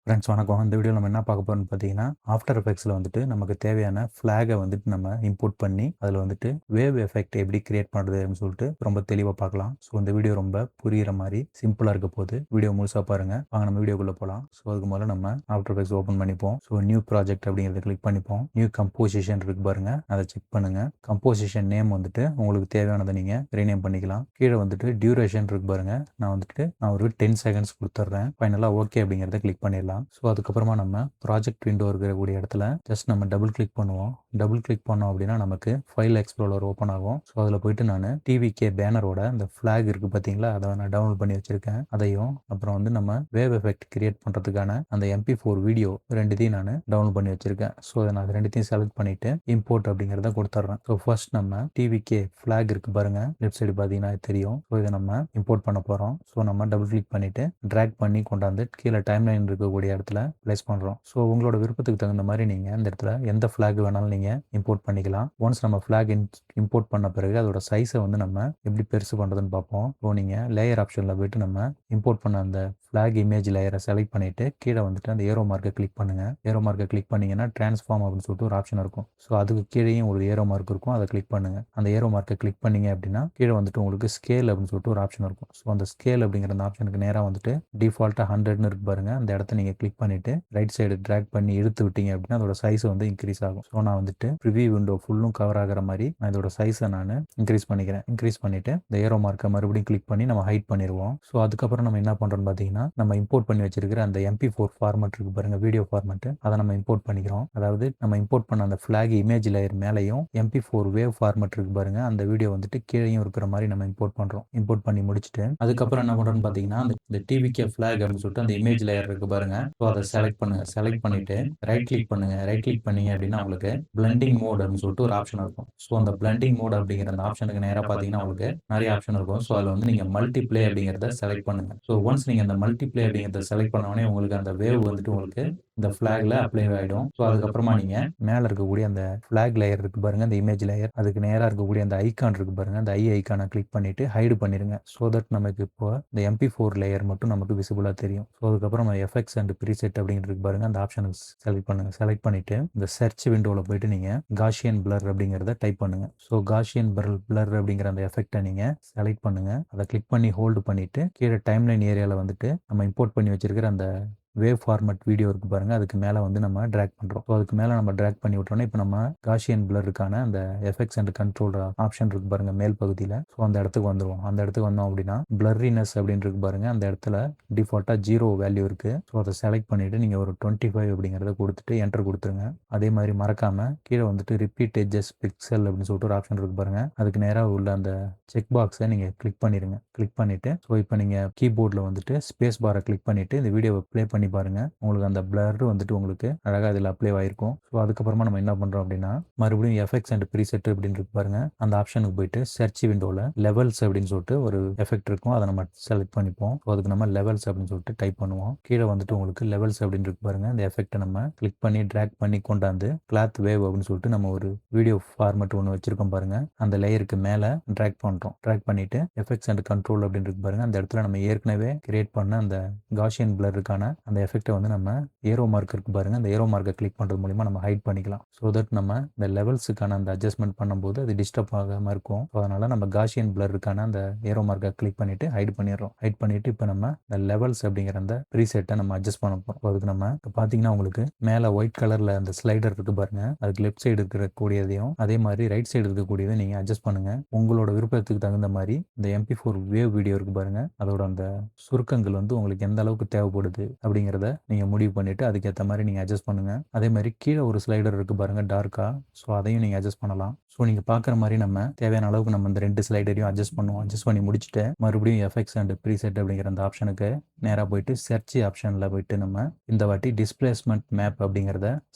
Friends வணக்கம். இந்த வீடியோவில் நம்ம என்ன பார்க்க போறோம்னு பார்த்தீங்கன்னா, ஆஃப்டர் எஃபெக்ட்ஸில் வந்துட்டு நமக்கு தேவையான ஃப்ளாகை வந்துட்டு நம்ம இம்போர்ட் பண்ணி, அதில் வந்துட்டு வேவ் எஃபெக்ட் எப்படி கிரியேட் பண்ணுறது அப்படின்னு சொல்லிட்டு ரொம்ப தெளிவாக பார்க்கலாம். ஸோ இந்த வீடியோ ரொம்ப புரிகிற மாதிரி சிம்பிளாக இருக்க போது வீடியோ முழுசாக பாருங்க. வாங்க நம்ம வீடியோக்குள்ளே போகலாம். ஸோ அதுக்கு முதல்ல நம்ம ஆஃப்டர் எஃபெக்ட்ஸ் ஓப்பன் பண்ணிப்போம். ஸோ நியூ ப்ராஜெக்ட் அப்படிங்கிறத கிளிக் பண்ணிப்போம். நியூ கம்போசிஷன் இருக்கு பாருங்க, அதை செக் பண்ணுங்க. கம்போசிஷன் நேம் வந்துட்டு உங்களுக்கு தேவையானதை நீங்கள் ரீநேம் பண்ணிக்கலாம். கீழே வந்துட்டு டியூரேஷன் இருக்கு பாருங்க, நான் ஒரு 10 செகண்ட்ஸ் கொடுத்துட்றேன். ஃபைனலாக ஓகே அப்படிங்கிறத கிளிக் பண்ணிடலாம். ஸோ அதுக்கப்புறமா நம்ம ப்ராஜெக்ட் விண்டோ இருக்கக்கூடிய இடத்துல ஜஸ்ட் நம்ம டபுள் கிளிக் பண்ணுவோம். டபுள் கிளிக் பண்ணோம் அப்படின்னா நமக்கு ஃபைல் எக்ஸ்ப்ளோரர் ஓப்பன் ஆகும். ஸோ அதில் போயிட்டு நான் டிவிகே பேனரோட இந்த ஃபிளாக் இருக்கு பார்த்தீங்களா, அதை நான் டவுன்லோட் பண்ணி வச்சிருக்கேன். அதையும் அப்புறம் வந்து நம்ம வேவ் எஃபெக்ட் கிரியேட் பண்ணுறதுக்கான அந்த MP4 வீடியோ ரெண்டுத்தையும் நான் டவுன்லோட் பண்ணி வச்சிருக்கேன். ஸோ அதை நான் ரெண்டுத்தையும் செலக்ட் பண்ணிட்டு இம்போர்ட் அப்படிங்கிறத கொடுத்துட்றேன். ஸோ ஃபர்ஸ்ட் நம்ம டிவிகே ஃபிளாக் இருக்கு பாருங்க, லெஃப்ட் சைடு பார்த்தீங்கன்னா தெரியும். ஸோ இதை நம்ம இம்போர்ட் பண்ண போகிறோம். ஸோ நம்ம டபுள் கிளிக் பண்ணிட்டு ட்ராக் பண்ணி கொண்டாந்து கீழே டைம் லைன் இருக்கக்கூடிய இடத்துல பிளேஸ் பண்ணுறோம். ஸோ உங்களோட விருப்பத்துக்கு தகுந்த மாதிரி நீங்கள் இந்த இடத்துல எந்த ஃபிளாக் வேணாலும் நீங்கள் இம்போர்ட் பண்ணிக்கலாம். ஒன்ஸ் நம்ம ஃபிளாக் இம்போர்ட் பண்ண பிறகு அதோட சைஸை வந்து நம்ம எப்படி பெருசு பண்ணுறதுன்னு பார்ப்போம். ஸோ நீங்கள் லேயர் ஆப்ஷனில் போயிட்டு நம்ம இம்போர்ட் பண்ண அந்த ஃபிளாக் இமேஜ் லேயரை செலக்ட் பண்ணிட்டு கீழே வந்துட்டு அந்த ஏரோ மார்க்கை கிளிக் பண்ணுங்க. ஏரோ மார்க்கை கிளிக் பண்ணீங்கன்னா டிரான்ஸ்ஃபார்ம் அப்படின்னு சொல்லிட்டு ஒரு ஆப்ஷன் இருக்கும். ஸோ அதுக்கு கீழேயும் ஒரு ஏரோ மார்க் இருக்கும், அதை கிளிக் பண்ணுங்க. அந்த ஏரோ மார்க்கை கிளிக் பண்ணீங்க அப்படின்னா கீழே வந்துட்டு உங்களுக்கு ஸ்கேல் அப்படின்னு சொல்லிட்டு ஒரு ஆப்ஷன் இருக்கும். ஸோ அந்த ஸ்கேல் அப்படிங்கிற அந்த ஆப்ஷனுக்கு நேராக வந்துட்டு டிஃபால்ட்டாக 100ன்னு இருக்கு பாருங்க, அந்த இடத்த நீங்கள் கிளிக் பண்ணிட்டு ரைட் சைடு ட்ராக் பண்ணி இழுத்து விட்டீங்க அப்படின்னா அதோட சைஸ் வந்து இன்க்ரீஸ் ஆகும். ஸோ நான் வந்துட்டு ப்ரிவியூ விண்டோ ஃபுல்லும் கவர் ஆகிற மாதிரி நான் இதோட சைஸை நான் இன்க்ரீஸ் பண்ணிக்கிறேன். இன்க்ரீஸ் பண்ணிட்டு இந்த ஏரோ மார்க்கை மறுபடியும் கிளிக் பண்ணி நம்ம ஹைட் பண்ணிடுவோம். ஸோ அதுக்கப்புறம் நம்ம என்ன பண்ணுறோம்னு பார்த்தீங்கன்னா, நம்ம இம்போர்ட் பண்ணி வச்சிருக்கிற அந்த MP4 ஃபார்மட் இருக்கு பாருங்க, வீடியோ ஃபார்மட், அதை நம்ம இம்போர்ட் பண்ணிக்கிறோம். அதாவது நம்ம இம்போர்ட் பண்ண அந்த ஃபிளாக் இமேஜ் லேயர் மேலையும் MP4 வேவ் ஃபார்மட் இருக்கு பாருங்க, அந்த வீடியோ வந்துட்டு கீழேயும் இருக்கிற மாதிரி நம்ம இம்போர்ட் பண்றோம். இம்போர்ட் பண்ணி முடிச்சுட்டு அதுக்கப்புறம் என்ன பண்றோம்னு பார்த்தீங்கன்னா, இந்த டிவிகே ஃபிளாக் அப்படின்னு சொல்லிட்டு அந்த இமேஜ் லேயர் இருக்கு பாருங்க, ஸோ அதை செலக்ட் பண்ணுங்க. செலக்ட் பண்ணிட்டு ரைட் கிளிக் பண்ணுங்க. ரைட் கிளிக் பண்ணீங்க அப்படின்னா உங்களுக்கு பிளெண்டிங் மோட் அப்படின்னு சொல்லிட்டு ஒரு ஆப்ஷன் இருக்கும். ஸோ அந்த பிளெண்டிங் மோட் அப்படிங்கிற அந்த ஆப்ஷனுக்கு நேராக பார்த்தீங்கன்னா உங்களுக்கு நிறைய ஆப்ஷன் இருக்கும். ஸோ அதில் வந்து நீங்கள் மல்டிப்ளே அப்படிங்கிறத செலக்ட் பண்ணுங்க. ஸோ ஒன்ஸ் நீங்கள் அந்த மல்டிப்ளே அப்படிங்கிறத செலக்ட் பண்ணோடனே உங்களுக்கு அந்த வேவ் வந்துட்டு உங்களுக்கு இந்த ஃபிளாக்ல அப்ளை ஆகிடும். ஸோ அதுக்கப்புறமா நீங்கள் மேலே இருக்கக்கூடிய அந்த ஃபிளாக் லேயர் இருக்கு பாருங்க, அந்த இமேஜ் லேயர், அதுக்கு நேராக இருக்கக்கூடிய அந்த ஐக்கான் இருக்கு பாருங்க, அந்த ஐக்கானை கிளிக் பண்ணிட்டு ஹைடு பண்ணிருங்க. ஸோ தட் நமக்கு இப்போ இந்த MP4 லேயர் மட்டும் நமக்கு விசிபிளாக தெரியும். ஸோ அதுக்கப்புறம் எஃபெக்ட்ஸ் அண்ட் ப்ரீசெட் அப்படிங்கிறது பாருங்க, அந்த ஆப்ஷனை செலக்ட் பண்ணுங்க. செலக்ட் பண்ணிட்டு இந்த சர்ச் விண்டோவில் போயிட்டு நீங்கள் காஷியன் பிளர் அப்படிங்கிறத டைப் பண்ணுங்க. ஸோ காஷியன் பிளர் அப்படிங்கிற அந்த எஃபெக்டை நீங்கள் செலக்ட் பண்ணுங்க. அதை கிளிக் பண்ணி ஹோல்டு பண்ணிட்டு கீழே டைம்லைன் ஏரியாவில் வந்துட்டு நம்ம இம்போர்ட் பண்ணி வச்சிருக்கிற அந்த வேவ் ஃபார்மட் வீடியோ இருக்கு பாருங்க, அதுக்கு மேலே வந்து நம்ம ட்ராக் பண்ணுறோம். ஸோ அதுக்கு மேலே நம்ம ட்ராக் பண்ணி விட்டோம்னா இப்போ நம்ம காஷியன் பிளருக்கான அந்த எஃபெக்ட்ஸ் அண்ட் கண்ட்ரோல் ஆப்ஷன் இருக்கு பாருங்க மேல் பகுதியில். ஸோ அந்த இடத்துக்கு வந்துடுவோம். அந்த இடத்துக்கு வந்தோம் அப்படின்னா பிளர்ரினஸ் அப்படின்னு இருக்கு பாருங்க, அந்த இடத்துல டிஃபால்ட்டாக 0 வேல்யூ இருக்கு. ஸோ அதை செலக்ட் பண்ணிட்டு நீங்கள் ஒரு 25 அப்படிங்கிறத கொடுத்துட்டு என்டர் கொடுத்துருங்க. அதே மாதிரி மறக்காம கீழே வந்துட்டு ரிப்பீட் எட்ஜஸ் பிக்சல் அப்படின்னு சொல்லிட்டு ஒரு ஆப்ஷன் இருக்கு பாருங்க, அதுக்கு நேராக உள்ள அந்த செக் பாக்ஸை நீங்கள் கிளிக் பண்ணிடுங்க. கிளிக் பண்ணிட்டு ஸோ இப்போ நீங்கள் கீபோர்டில் வந்துட்டு ஸ்பேஸ் பாரை கிளிக் பண்ணிட்டு இந்த வீடியோவை ப்ளே பண்ணி பாருங்க. உங்களுக்கு அந்த பிளர் வந்துட்டு உங்களுக்கு அழகாக இதில் அப்ளை ஆயிருக்கும். ஸோ அதுக்கப்புறமா நம்ம என்ன பண்ணுறோம் அப்படின்னா, மறுபடியும் எஃபெக்ட்ஸ் அண்ட் ப்ரீசெட் அப்படின்னு இருக்கு பாருங்க, அந்த ஆப்ஷனுக்கு போயிட்டு சர்ச் விண்டோவில் லெவல்ஸ் அப்படின்னு சொல்லிட்டு ஒரு எஃபெக்ட் இருக்கும், அதை நம்ம செலக்ட் பண்ணிப்போம். ஸோ அதுக்கு நம்ம லெவல்ஸ் அப்படின்னு சொல்லிட்டு டைப் பண்ணுவோம். கீழே வந்துட்டு உங்களுக்கு லெவல்ஸ் அப்படின்னு இருக்கு பாருங்க, இந்த எஃபெக்ட்டை நம்ம கிளிக் பண்ணி ட்ராக் பண்ணி கொண்டாந்து கிளாத் வேவ் அப்படின்னு சொல்லிட்டு நம்ம ஒரு வீடியோ ஃபார்மட் ஒன்று வச்சிருக்கோம் பாருங்க, அந்த லேயருக்கு மேலே ட்ராக் பண்ணுறோம். ட்ராக் பண்ணிட்டு எஃபெக்ட்ஸ் அண்ட் கண்ட்ரோல் அப்படின்னு இருக்கு பாருங்க, அந்த இடத்துல நம்ம ஏற்கனவே கிரியேட் பண்ண அந்த காஷியன் பிளருக்கான அந்த எஃபெக்ட்டை வந்து நம்ம ஏரோ மார்க் இருக்கு பாருங்க, அந்த ஏரோ மார்க்கை கிளிக் பண்ணுறது மூலிமா நம்ம ஹைட் பண்ணிக்கலாம். ஸோ தட் நம்ம இந்த லெவல்ஸுக்கான அந்த அட்ஜஸ்ட்மெண்ட் பண்ணும்போது அது டிஸ்டர்ப் ஆகாமல் இருக்கும். ஸோ அதனால நம்ம காஷியன் பிளருக்கான அந்த ஏரோ மார்க்கை கிளிக் பண்ணிட்டு ஹைட் பண்ணிடுறோம். ஹைட் பண்ணிட்டு இப்போ நம்ம இந்த லெவல்ஸ் அப்படிங்கிற அந்த ப்ரீசெட்டை நம்ம அட்ஜஸ்ட் பண்ண போகிறோம். அதுக்கு நம்ம இப்போ பார்த்தீங்கன்னா உங்களுக்கு மேலே ஒயிட் கலரில் அந்த ஸ்லைடர் இருக்கு பாருங்க, அதுக்கு லெஃப்ட் சைடு இருக்கக்கூடியதையும் அதே மாதிரி ரைட் சைடு இருக்கக்கூடியதை நீங்கள் அட்ஜஸ்ட் பண்ணுங்க. உங்களோட விருப்பத்துக்கு தகுந்த மாதிரி இந்த MP4 வேவ் வீடியோ இருக்கு பாருங்க, அதோட அந்த சுருக்கங்கள் வந்து உங்களுக்கு எந்த அளவுக்கு தேவைப்படுது அப்படிங்கிறத நீங்கள் முடிவு பண்ணிவிட்டு அதுக்கேற்ற மாதிரி நீங்கள் அட்ஜஸ்ட் பண்ணுங்கள். அதே மாதிரி கீழே ஒரு ஸ்லைடர் இருக்குது பாருங்கள் டார்க்காக, ஸோ அதையும் நீங்கள் அட்ஜஸ்ட் பண்ணலாம். ஸோ நீங்கள் பார்க்குற மாதிரி நம்ம தேவையான அளவுக்கு நம்ம இந்த 2 ஸ்லைடரையும் அட்ஜஸ்ட் பண்ணுவோம். அட்ஜஸ்ட் பண்ணி முடிச்சுட்டு மறுபடியும் எஃபெக்ட்ஸ் அண்ட் ப்ரீசெட் அப்படிங்கிற அந்த ஆப்ஷனுக்கு நேராக போயிட்டு சர்ச் ஆப்ஷனில் போயிட்டு நம்ம இந்த வாட்டி டிஸ்பிளேஸ்மெண்ட் மேப் அப்படிங்கிறத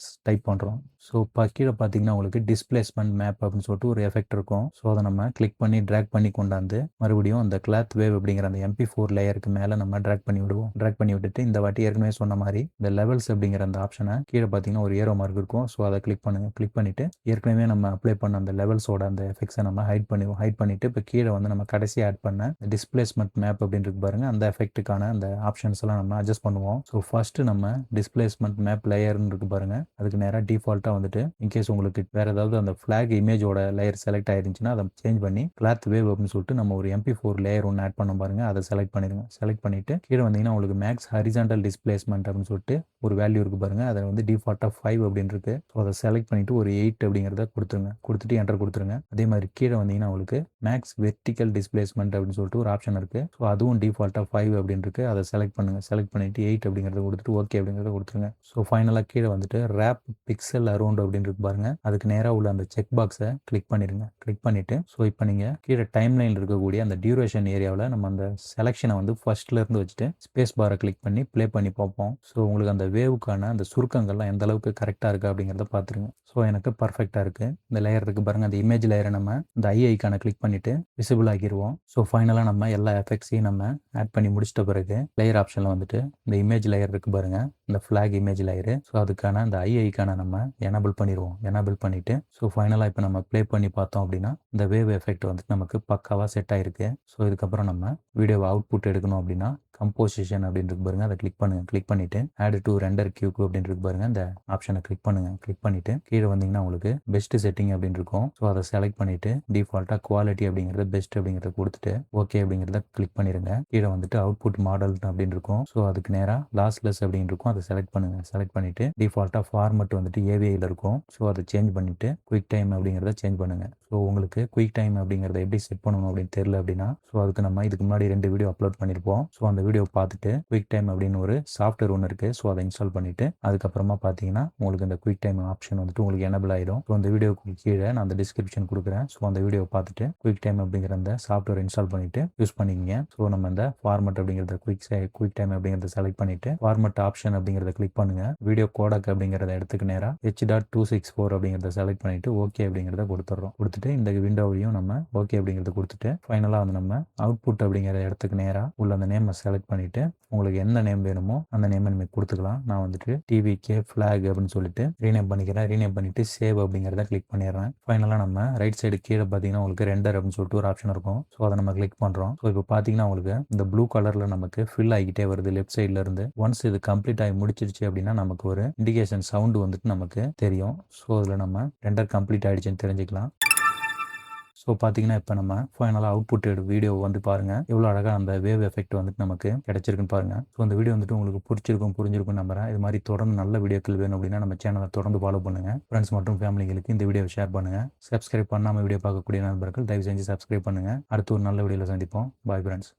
டைப் பண்ணுறோம். ஸோ இப்போ கீழே பார்த்தீங்கன்னா உங்களுக்கு டிஸ்பிளேஸ்மெண்ட் மேப் அப்படின்னு சொல்லிட்டு ஒரு எஃபெக்ட் இருக்கும். ஸோ அதை நம்ம கிளிக் பண்ணி ட்ராக் பண்ணி கொண்டாந்து மறுபடியும் அந்த கிளாத் வேவ் அப்படிங்கிற அந்த MP4 லேயருக்கு மேலே நம்ம ட்ராக் பண்ணி விடுவோம். ட்ராக் பண்ணி விட்டுட்டு இந்த வாட்டி ஏற்கனவே சொன்ன மாதிரி இந்த லெவல்ஸ் அப்படிங்கிற அந்த ஆப்ஷனை கீழே பார்த்தீங்கன்னா ஒரு ஏரோ மார்க் இருக்கும். ஸோ அதை கிளிக் பண்ணுங்க. கிளிக் பண்ணிட்டு ஏற்கனவே நம்ம அப்ளை பண்ண அந்த அந்த லெவல்ஸோட அந்த எஃபெக்ட்ஸை நம்ம ஹைட் பண்ணிட்டு இப்போ கீழே வந்து நம்ம கடைசி ஆட் பண்ண டிஸ்பிளேஸ்மெண்ட் மேப் அப்படின்னு இருக்கு பாருங்க, அந்த எஃபெக்ட்டுக்கான அந்த ஆப்ஷன்ஸ் எல்லாம் நம்ம அட்ஜஸ்ட் பண்ணுவோம். ஸோ ஃபர்ஸ்ட் நம்ம டிஸ்பிளேஸ்மெண்ட் மேப் லேயர்னு இருக்கு பாருங்க, அதுக்கு நேராக டிஃபால்ட்டாக வந்துட்டு இன்கேஸ் உங்களுக்கு வேற ஏதாவது அந்த ஃபிளாக் இமேஜோட லேயர் செலக்ட் ஆயிருந்துச்சுன்னா அதை சேஞ்ச் பண்ணி கிளாத் வேவ் அப்படின்னு சொல்லிட்டு நம்ம ஒரு MP4 லேயர் ஒன்று ஆட் பண்ண பாருங்க, அதை செலக்ட் பண்ணிடுங்க. செலக்ட் பண்ணிட்டு கீழே வந்தீங்கன்னா உங்களுக்கு மேக்ஸ் ஹரிசாண்டல் டிஸ்பிளேஸ்மெண்ட் அப்படின்னு சொல்லிட்டு ஒரு வேல்யூ இருக்கு பாருங்க, அதை வந்து டிஃபால்ட்டாக 5 அப்படின்னு இருக்கு. ஸோ அதை செலக்ட் பண்ணிட்டு ஒரு 8 அப்படிங்கிறத கொடுத்துருங்க. கொடுத்துட்டு என்டர் கொடுத்துருங்க. அதே மாதிரி கீழே வந்தீங்கன்னா உங்களுக்கு மேக்ஸ் வெர்டிக்கல் டிஸ்பிளேஸ்மெண்ட் அப்படின்னு சொல்லிட்டு ஒரு ஆப்ஷன் இருக்கு. ஸோ அதுவும் டிஃபால்ட்டாக 5 அப்படின்னு இருக்கு. அதை செலக்ட் பண்ணுங்க. செலக்ட் பண்ணிட்டு 8 அப்படிங்கிறத கொடுத்துட்டு ஓகே அப்படிங்கிறத கொடுத்துருங்க. ஸோ ஃபைனலாக கீழே வந்துட்டு ரேப் பிக்சல் அரௌண்ட் அப்படின்னு இருக்கு பாருங்க, அதுக்கு நேராக உள்ள அந்த செக் பாக்ஸை கிளிக் பண்ணிடுங்க. கிளிக் பண்ணிட்டு ஸோ இப்போ நீங்கள் கீழே டைம் லைனில் இருக்கக்கூடிய அந்த டியூரேஷன் ஏரியாவில் நம்ம அந்த செலெக்ஷனை வந்து ஃபர்ஸ்ட்ல இருந்து வச்சுட்டு ஸ்பேஸ் பாரை கிளிக் பண்ணி ப்ளே பண்ணி பார்ப்போம். ஸோ உங்களுக்கு அந்த வேவுக்கான அந்த சுருக்கங்கள்லாம் எந்த அளவுக்கு கரெக்டாக இருக்குது அப்படிங்கிறத பார்த்துருங்க. ஸோ எனக்கு பர்ஃபெக்டாக இருக்குது. இந்த லேயர் இருக்குது பாருங்கள், அந்த இமேஜ் லேயரை நம்ம இந்த ஐக்கான கிளிக் பண்ணிவிட்டு விசிபிள் ஆக்கிடுவோம். ஸோ ஃபைனலாக நம்ம எல்லா எஃபெக்ட்ஸையும் நம்ம ஆட் பண்ணி முடிச்சிட்ட பிறகு லேயர் ஆப்ஷனில் வந்துட்டு இந்த இமேஜ் லேயர் இருக்குது பாருங்கள், இந்த ஃப்ளாக் இமேஜ் லேயரு. ஸோ அதுக்கான அந்த ஐக்கான நம்ம எனபிள் பண்ணிடுவோம். எனபிள் பண்ணிவிட்டு ஸோ ஃபைனலாக இப்போ நம்ம ப்ளே பண்ணி பார்த்தோம் அப்படின்னா இந்த வேவ் எஃபெக்ட் வந்துட்டு நமக்கு பக்காவாக செட் ஆகிருக்கு. ஸோ இதுக்கப்புறம் நம்ம வீடியோவை அவுட்புட் எடுக்கணும் அப்படின்னா கம்போசிஷன் அப்படின்னு இருக்கு பாருங்க, அதை கிளிக் பண்ணுங்க. கிளிக் பண்ணிட்டு ஆட் டு ரெண்டர் கியூக்கு அப்படின்னு இருக்கு பாருங்க, அந்த ஆப்ஷனை கிளிக் பண்ணுங்க. கிளிக் பண்ணிட்டு கீழே வந்தீங்கன்னா உங்களுக்கு பெஸ்ட் செட்டிங் அப்படின்னு இருக்கும். ஸோ அதை செலக்ட் பண்ணிட்டு டிஃபால்ட்டா குவாலிட்டி அப்படிங்கிறது பெஸ்ட் அப்படிங்கிறத கொடுத்துட்டு ஓகே அப்படிங்கிறத கிளிக் பண்ணிருங்க. கீழே வந்துட்டு அவுட்புட் மாடல் அப்படின்னு இருக்கும். ஸோ அதுக்கு நேராக லாஸ்லெஸ் அப்படின்னு இருக்கும், அதை செலக்ட் பண்ணுங்க. செலக்ட் பண்ணிட்டு டிஃபால்ட்டா ஃபார்மட் வந்துட்டு AVIல இருக்கும். ஸோ அதை சேஞ்ச் பண்ணிட்டு குயிக் டைம் அப்படிங்கிறத சேஞ்ச் பண்ணுங்க. ஸோ உங்களுக்கு குயிக் டைம் அப்படிங்கிறத எப்படி செட் பண்ணணும் அப்படின்னு தெரியல அப்படின்னா ஸோ அதுக்கு நம்ம இதுக்கு முன்னாடி 2 வீடியோ அப்லோட் பண்ணியிருப்போம். ஸோ அந்த வீடியோ பார்த்துட்டு குயிக் டைம் அப்படின்னு ஒரு சாஃப்ட்வேர் ஒன்று இருக்குது. ஸோ அதை இன்ஸ்டால் பண்ணிவிட்டு அதுக்கப்புறமா பார்த்தீங்கன்னா உங்களுக்கு இந்த குயிக் டைம் ஆப்ஷன் வந்துட்டு உங்களுக்கு எனபிள் ஆகிடும். ஸோ அந்த வீடியோக்கு கீழே நான் அந்த டிஸ்கிரிப்ஷன் கொடுக்குறேன். ஸோ அந்த வீடியோவை பார்த்துட்டு குயிக் டைம் அப்படிங்கிற அந்த சாஃப்ட்வேர் இன்ஸ்டால் பண்ணிவிட்டு யூஸ் பண்ணிக்கிங்க. ஸோ நம்ம இந்த ஃபார்மட் அப்படிங்கிறத குயிக் டைம் அப்படிங்கிறத செலக்ட் பண்ணிவிட்டு ஃபார்மட் ஆப்ஷன் அப்படிங்கிறத கிளிக் பண்ணுங்கள். வீடியோ கோடக் அப்படிங்கிறத இடத்துக்கு நேராக H.264 அப்படிங்கிறத செலக்ட் பண்ணிவிட்டு ஓகே அப்படிங்கிறத கொடுத்துட்றோம். கொடுத்துட்டு இந்த விண்டோவையும் நம்ம ஓகே அப்படிங்கிறத கொடுத்துட்டு ஃபைனலாக வந்து நம்ம அவுட்புட் அப்படிங்கிற இடத்துக்கு நேராக உள்ள அந்த நேமை செலக்ட் பண்ணிவிட்டு உங்களுக்கு எந்த நேம் வேணுமோ அந்த நேமை நீங்கள் கொடுத்துக்கலாம். நான் வந்துட்டு TVK ஃப்ளாக் அப்படின்னு சொல்லிட்டு ரீநேம் பண்ணிக்கிறேன். ரீநேம் பண்ணிவிட்டு சேவ் அப்படிங்கிறத கிளிக் பண்ணிடுறேன். ஃபைனலாக நம்ம ரைட் சைடு கீழே பார்த்தீங்கன்னா உங்களுக்கு ரெண்டர் அப்படின்னு சொல்லிட்டு ஒரு ஆப்ஷன் இருக்கும். ஸோ அதை நம்ம கிளிக் பண்ணுறோம். ஸோ இப்போ பார்த்தீங்கன்னா உங்களுக்கு இந்த ப்ளூ கலரில் நமக்கு ஃபில் ஆகிட்டே வருது லெஃப்ட் சைடில் இருந்து. ஒன்ஸ் இது கம்ப்ளீட் ஆகி முடிச்சிருச்சு அப்படின்னா நமக்கு ஒரு இண்டிகேஷன் சவுண்டு வந்துட்டு நமக்கு தெரியும். ஸோ அதில் நம்ம ரெண்டர் கம்ப்ளீட் ஆகிடுச்சுன்னு தெரிஞ்சுக்கலாம். ஸோ பார்த்தீங்கன்னா இப்போ நம்ம ஃபைனலாக அவுட்புட் வீடியோ வந்து பாருங்கள், எவ்வளோ அழகாக அந்த வேவ் எஃபெக்ட் வந்துட்டு நமக்கு கிடைச்சிருக்குன்னு பாருங்கள். ஸோ அந்த வீடியோ வந்துட்டு உங்களுக்கு புரிஞ்சிருக்கும் நம்புறேன். இது மாதிரி தொடர்ந்து நல்ல வீடியோக்கள் வேணும் அப்படின்னா நம்ம சேனலை தொடர்ந்து ஃபாலோ பண்ணுங்கள். ஃப்ரெண்ட்ஸ் மற்றும் ஃபேமிலிகளுக்கு இந்த வீடியோவை ஷேர் பண்ணுங்கள். சப்ஸ்கிரைப் பண்ணாமல் வீடியோ பார்க்கக்கூடிய நண்பர்கள் தயவு செஞ்சு சப்ஸ்கிரைப் பண்ணுங்கள். அடுத்து ஒரு நல்ல வீடியோவில் சந்திப்போம். Bye friends.